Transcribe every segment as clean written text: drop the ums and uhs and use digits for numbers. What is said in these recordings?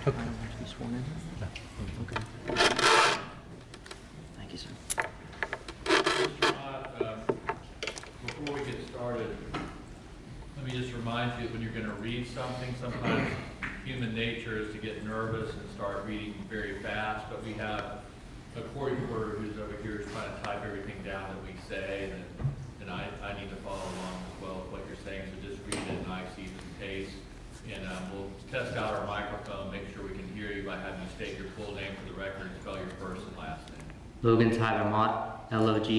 Okay. To be sworn in? Yeah. Okay. Thank you, sir. Before we get started, let me just remind you that when you're going to read something, sometimes human nature is to get nervous and start reading very fast, but we have a court reporter who's over here is trying to type everything down that we say, and I need to follow along as well with what you're saying, so just read it nice, even pace. And we'll test out our microphone, make sure we can hear you by having you state your full name for the record and spell your first and last name. Logan Mott, Logan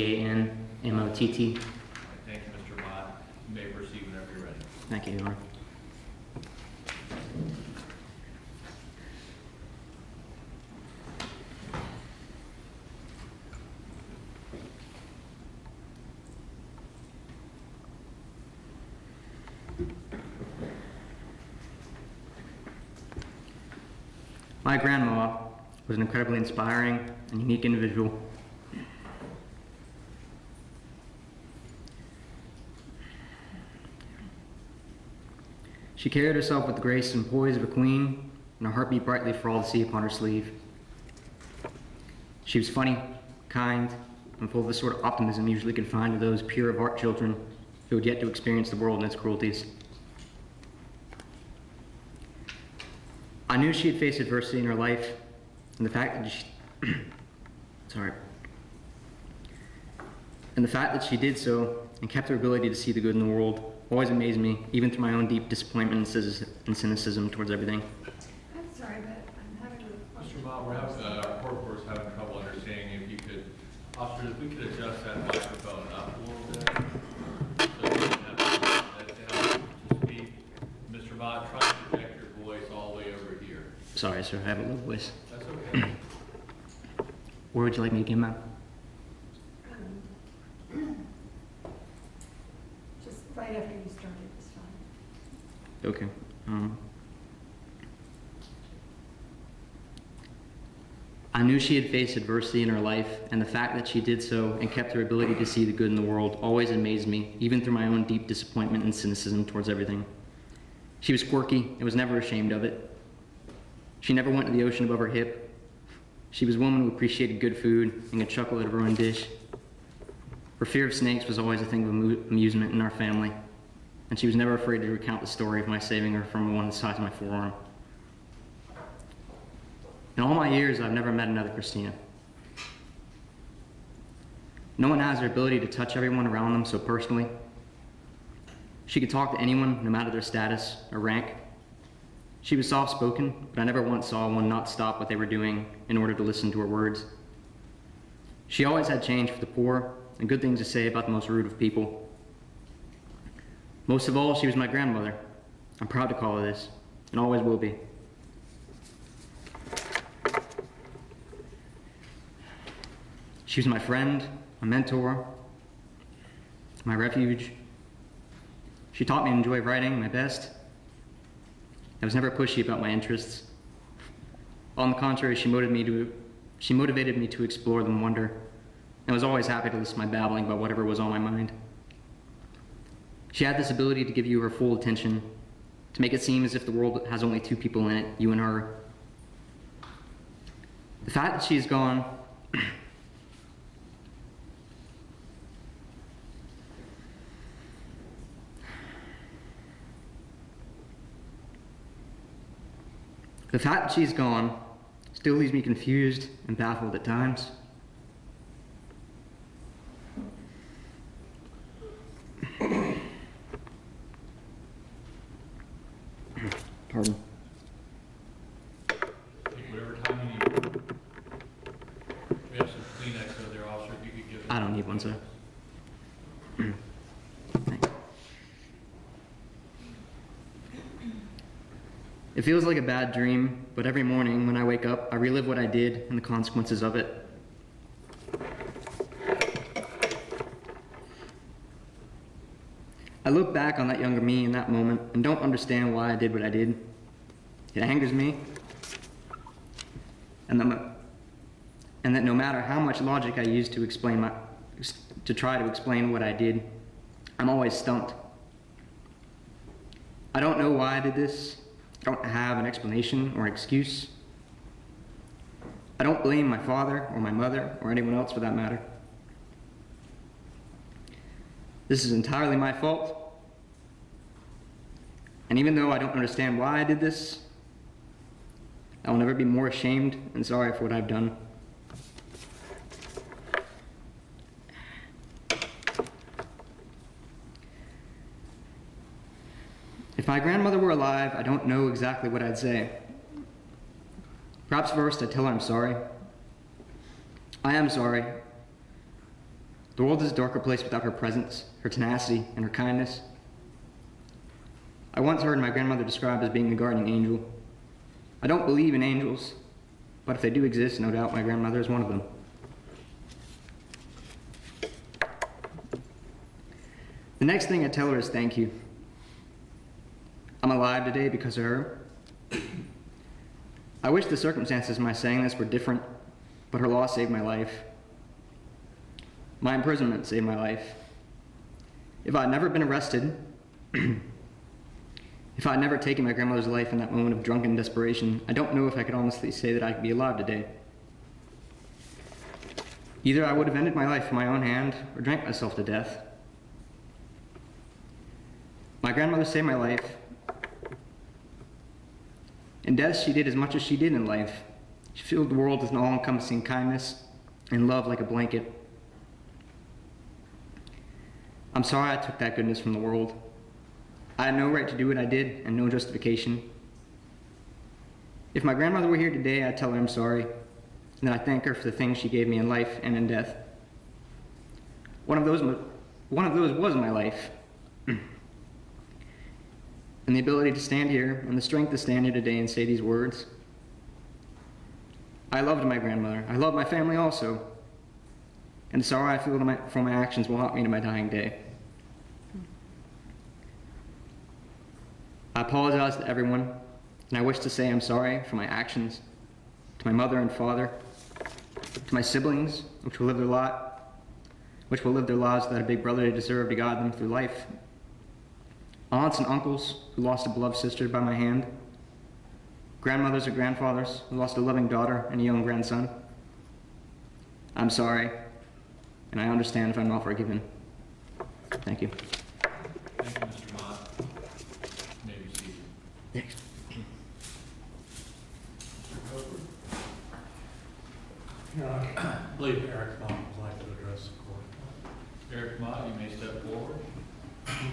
Mott. Thank you, Mr. Mott. You may proceed whenever you're ready. Thank you, Your Honor. My grandma was an incredibly inspiring and unique individual. She carried herself with the grace and poise of a queen, and her heart beat brightly for all to see upon her sleeve. She was funny, kind, and full of the sort of optimism usually confined to those pure of heart children who had yet to experience the world and its cruelties. I knew she had faced adversity in her life, and the fact that she did so and kept her ability to see the good in the world always amazed me, even through my own deep disappointment and cynicism towards everything. I'm sorry, but I'm having a... Mr. Mott, we're having, our court reporter's having trouble understanding. If you could, officers, if we could adjust that microphone up a little bit, so we can have that down to speak. Mr. Mott, try to project your voice all the way over here. Sorry, sir, I have a low voice. That's okay. Where would you like me to begin, ma'am? Just right after you started this time. Okay. I knew she had faced adversity in her life, and the fact that she did so and kept her ability to see the good in the world always amazed me, even through my own deep disappointment and cynicism towards everything. She was quirky and was never ashamed of it. She never went to the ocean above her hip. She was a woman who appreciated good food and could chuckle at her own dish. Her fear of snakes was always a thing of amusement in our family, and she was never afraid to recount the story of my saving her from one the size of my forearm. In all my years, I've never met another Christina. No one has the ability to touch everyone around them so personally. She could talk to anyone, no matter their status or rank. She was soft-spoken, but I never once saw one not stop what they were doing in order to listen to her words. She always had change for the poor and good things to say about the most rude of people. Most of all, she was my grandmother. I'm proud to call her this, and always will be. She was my friend, my mentor, my refuge. She taught me to enjoy writing my best. I was never pushy about my interests. On the contrary, she motivated me to explore them, wonder, and was always happy to listen to my babbling about whatever was on my mind. She had this ability to give you her full attention, to make it seem as if the world has only two people in it, you and her. The fact that she is gone The fact that she's gone still leaves me confused and baffled at times. Pardon. Take whatever time you need. We have some Kleenex over there, officer, if you could give it. I don't need one, sir. It feels like a bad dream, but every morning when I wake up, I relive what I did and the consequences of it. I look back on that younger me in that moment and don't understand why I did what I did. It angers me, and that no matter how much logic I use to try to explain what I did, I'm always stumped. I don't know why I did this, I don't have an explanation or an excuse. I don't blame my father or my mother or anyone else for that matter. This is entirely my fault. And even though I don't understand why I did this, I will never be more ashamed and sorry for what I've done. If my grandmother were alive, I don't know exactly what I'd say. Perhaps first I'd tell her I'm sorry. I am sorry. The world is a darker place without her presence, her tenacity, and her kindness. I once heard my grandmother described as being a guardian angel. I don't believe in angels, but if they do exist, no doubt my grandmother is one of them. The next thing I tell her is thank you. I'm alive today because of her. I wish the circumstances of my saying this were different, but her loss saved my life. My imprisonment saved my life. If I had never been arrested, if I had never taken my grandmother's life in that moment of drunken desperation, I don't know if I could honestly say that I could be alive today. Either I would have ended my life with my own hand or drank myself to death. My grandmother saved my life. In death, she did as much as she did in life. She filled the world with an all-encompassing kindness and love like a blanket. I'm sorry I took that goodness from the world. I had no right to do what I did and no justification. If my grandmother were here today, I'd tell her I'm sorry, and that I thank her for the things she gave me in life and in death. One of those was my life. And the ability to stand here and the strength to stand here today and say these words. I loved my grandmother. I love my family also. And the sorrow I feel for my actions will haunt me to my dying day. I apologize to everyone, and I wish to say I'm sorry for my actions, to my mother and father, to my siblings, which will live their lives without a big brother to deserve to guide them through life. Aunts and uncles who lost a beloved sister by my hand. Grandmothers and grandfathers who lost a loving daughter and a young grandson. I'm sorry, and I understand if I'm not forgiven. Thank you. Thank you, Mr. Mott. Maybe Steve. Thanks.